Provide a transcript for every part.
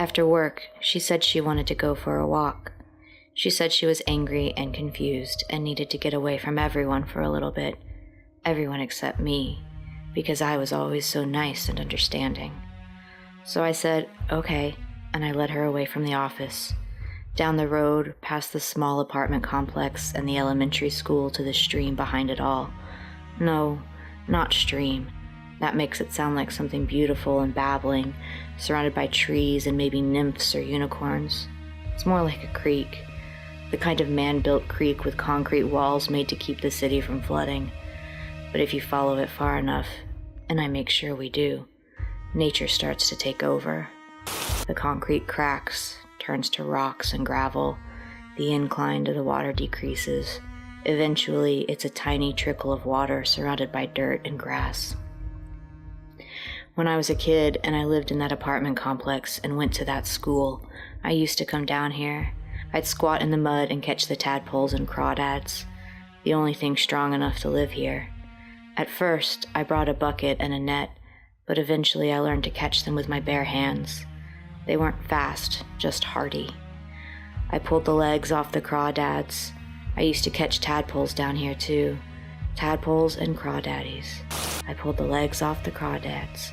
After work, she said she wanted to go for a walk. She said she was angry and confused and needed to get away from everyone for a little bit. Everyone except me, because I was always so nice and understanding. So I said, okay, and I led her away from the office, down the road, past the small apartment complex and the elementary school to the stream behind it all. No, not stream. That makes it sound like something beautiful and babbling, surrounded by trees and maybe nymphs or unicorns. It's more like a creek, the kind of man-built creek with concrete walls made to keep the city from flooding. But if you follow it far enough, and I make sure we do, nature starts to take over. The concrete cracks, turns to rocks and gravel. The incline to the water decreases. Eventually, it's a tiny trickle of water surrounded by dirt and grass. When I was a kid and I lived in that apartment complex and went to that school, I used to come down here. I'd squat in the mud and catch the tadpoles and crawdads, the only thing strong enough to live here. At first, I brought a bucket and a net, but eventually I learned to catch them with my bare hands. They weren't fast, just hardy. I pulled the legs off the crawdads. I used to catch tadpoles down here too. Tadpoles and crawdaddies. I pulled the legs off the crawdads.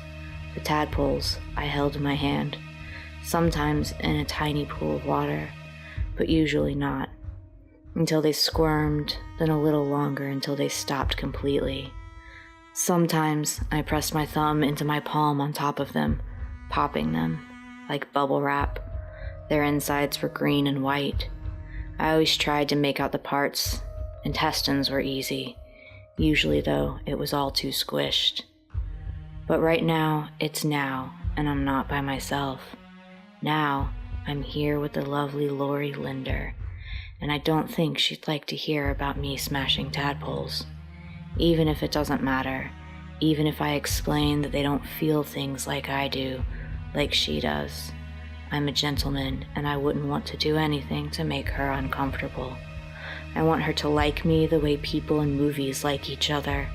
The tadpoles I held in my hand, sometimes in a tiny pool of water, but usually not, until they squirmed, then a little longer until they stopped completely. Sometimes I pressed my thumb into my palm on top of them, popping them, like bubble wrap. Their insides were green and white. I always tried to make out the parts. Intestines were easy. Usually, though, it was all too squished. But right now, it's now, and I'm not by myself. Now, I'm here with the lovely Lori Linder, and I don't think she'd like to hear about me smashing tadpoles. Even if it doesn't matter, even if I explain that they don't feel things like I do, like she does. I'm a gentleman, and I wouldn't want to do anything to make her uncomfortable. I want her to like me the way people in movies like each other,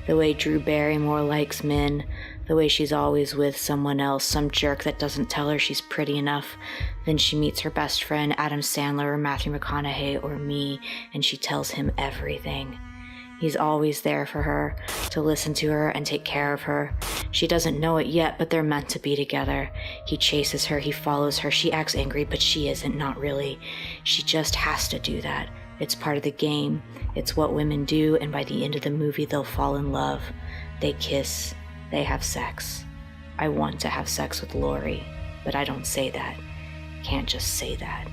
the way Drew Barrymore likes men, the way she's always with someone else, some jerk that doesn't tell her she's pretty enough. Then she meets her best friend, Adam Sandler or Matthew McConaughey or me, and she tells him everything. He's always there for her, to listen to her and take care of her. She doesn't know it yet, but they're meant to be together. He chases her, he follows her, she acts angry, but she isn't, not really. She just has to do that. It's part of the game. It's what women do, and by the end of the movie, they'll fall in love. They kiss. They have sex. I want to have sex with Lori, but I don't say that. Can't just say that.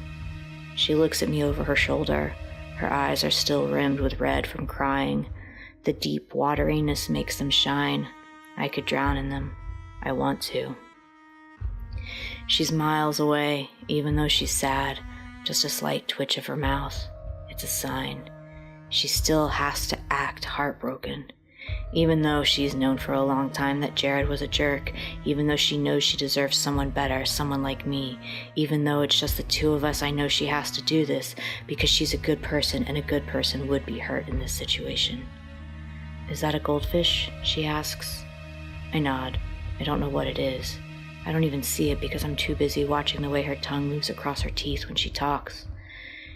She looks at me over her shoulder. Her eyes are still rimmed with red from crying. The deep wateriness makes them shine. I could drown in them. I want to. She's miles away, even though she's sad. Just a slight twitch of her mouth. It's a sign. She still has to act heartbroken. Even though she's known for a long time that Jared was a jerk, even though she knows she deserves someone better, someone like me, even though it's just the two of us, I know she has to do this because she's a good person and a good person would be hurt in this situation. Is that a goldfish? She asks. I nod. I don't know what it is. I don't even see it because I'm too busy watching the way her tongue moves across her teeth when she talks.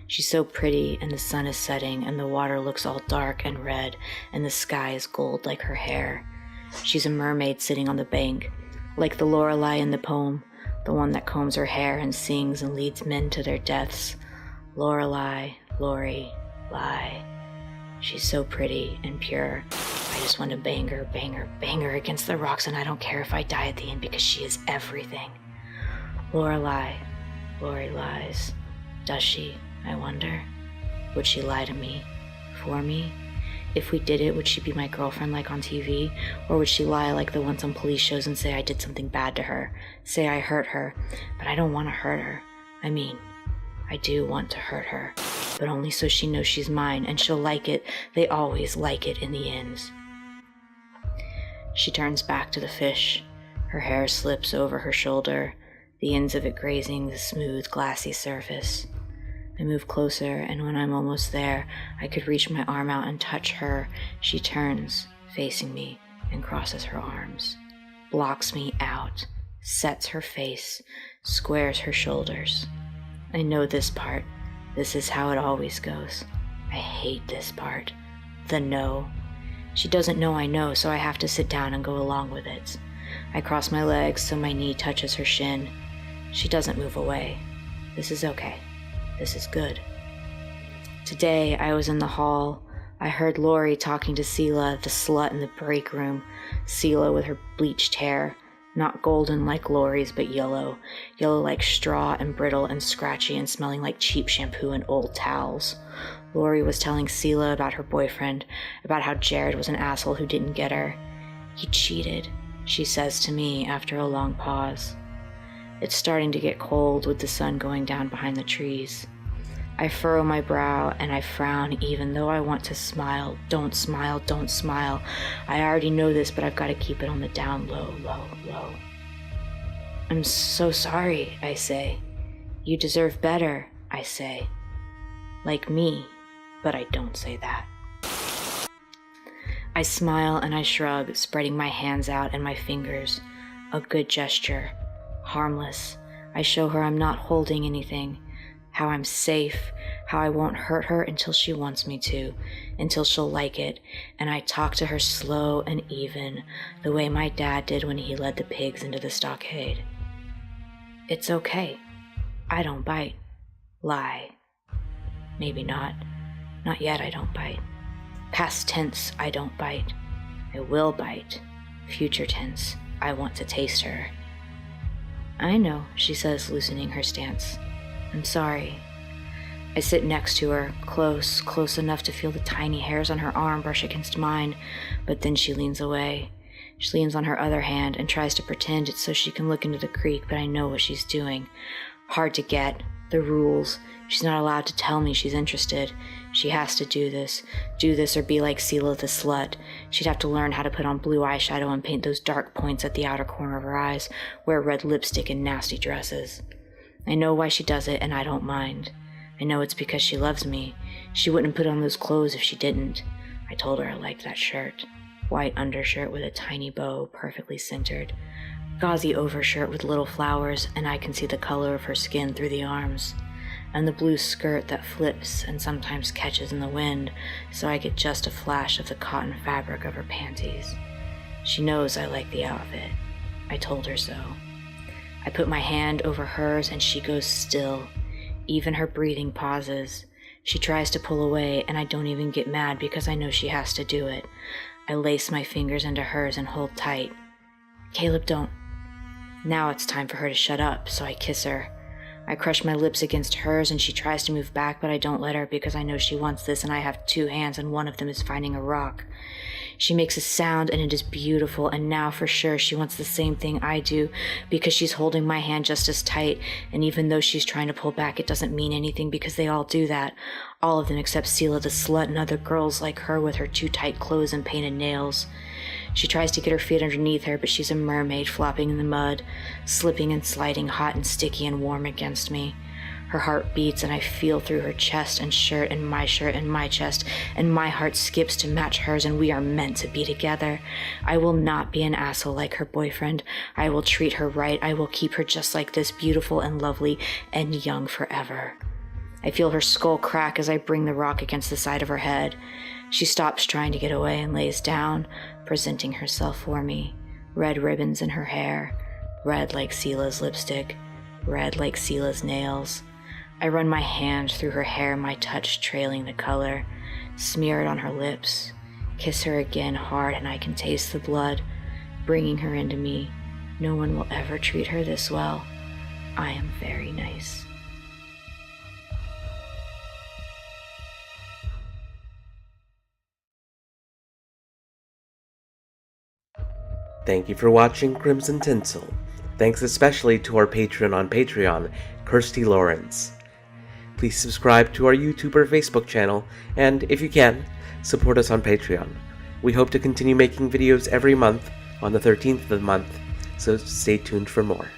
She's so pretty, and the sun is setting, and the water looks all dark and red, and the sky is gold like her hair. She's a mermaid sitting on the bank, like the Lorelei in the poem, the one that combs her hair and sings and leads men to their deaths. Lorelei, Lori, lie. She's so pretty and pure. I just want to bang her, bang her, bang her against the rocks, and I don't care if I die at the end because she is everything. Lorelei, Lori lies. Does she? I wonder. Would she lie to me? For me? If we did it, would she be my girlfriend like on TV? Or would she lie like the ones on police shows and say I did something bad to her? Say I hurt her, but I don't want to hurt her. I mean, I do want to hurt her, but only so she knows she's mine and she'll like it. They always like it in the ends. She turns back to the fish. Her hair slips over her shoulder, the ends of it grazing the smooth, glassy surface. I move closer, and when I'm almost there, I could reach my arm out and touch her. She turns, facing me, and crosses her arms, blocks me out, sets her face, squares her shoulders. I know this part. This is how it always goes. I hate this part. The no. She doesn't know I know, so I have to sit down and go along with it. I cross my legs so my knee touches her shin. She doesn't move away. This is okay. This is good. Today, I was in the hall. I heard Lori talking to Seela, the slut in the break room. Seela with her bleached hair. Not golden like Lori's, but yellow. Yellow like straw and brittle and scratchy and smelling like cheap shampoo and old towels. Lori was telling Seela about her boyfriend, about how Jared was an asshole who didn't get her. He cheated, she says to me after a long pause. It's starting to get cold with the sun going down behind the trees. I furrow my brow and I frown even though I want to smile. Don't smile, don't smile. I already know this, but I've got to keep it on the down low, low, low. I'm so sorry, I say. You deserve better, I say. Like me, but I don't say that. I smile and I shrug, spreading my hands out and my fingers. A good gesture. Harmless. I show her I'm not holding anything. How I'm safe, how I won't hurt her until she wants me to, until she'll like it, and I talk to her slow and even, the way my dad did when he led the pigs into the stockade. It's okay. I don't bite. Lie. Maybe not. Not yet, I don't bite. Past tense, I don't bite. I will bite. Future tense, I want to taste her. I know, she says, loosening her stance. I'm sorry. I sit next to her, close enough to feel the tiny hairs on her arm brush against mine, but then she leans away. She leans on her other hand and tries to pretend it's so she can look into the creek, but I know what she's doing. Hard to get. The rules. She's not allowed to tell me she's interested. She has to do this or be like Seela the slut. She'd have to learn how to put on blue eyeshadow and paint those dark points at the outer corner of her eyes, wear red lipstick and nasty dresses. I know why she does it, and I don't mind. I know it's because she loves me. She wouldn't put on those clothes if she didn't. I told her I liked that shirt. White undershirt with a tiny bow, perfectly centered. Gauzy overshirt with little flowers, and I can see the color of her skin through the arms. And the blue skirt that flips and sometimes catches in the wind, so I get just a flash of the cotton fabric of her panties. She knows I like the outfit. I told her so. I put my hand over hers and she goes still. Even her breathing pauses. She tries to pull away and I don't even get mad because I know she has to do it. I lace my fingers into hers and hold tight. Caleb, don't. Now it's time for her to shut up, so I kiss her. I crush my lips against hers and she tries to move back, but I don't let her because I know she wants this and I have two hands and one of them is finding a rock. She makes a sound and it is beautiful, and now for sure she wants the same thing I do because she's holding my hand just as tight, and even though she's trying to pull back, it doesn't mean anything because they all do that. All of them except Seela the slut and other girls like her with her too tight clothes and painted nails. She tries to get her feet underneath her, but she's a mermaid flopping in the mud, slipping and sliding hot and sticky and warm against me. Her heart beats and I feel through her chest and shirt and my chest, and my heart skips to match hers, and we are meant to be together. I will not be an asshole like her boyfriend. I will treat her right. I will keep her just like this, beautiful and lovely and young forever. I feel her skull crack as I bring the rock against the side of her head. She stops trying to get away and lays down, presenting herself for me. Red ribbons in her hair, red like Seela's lipstick, red like Seela's nails. I run my hand through her hair, my touch trailing the color, smear it on her lips, kiss her again hard, and I can taste the blood, bringing her into me. No one will ever treat her this well. I am very nice. Thank you for watching Crimson Tinsel. Thanks especially to our patron on Patreon, Kirsty Lawrence. Please subscribe to our YouTube or Facebook channel, and if you can, support us on Patreon. We hope to continue making videos every month on the 13th of the month, so stay tuned for more.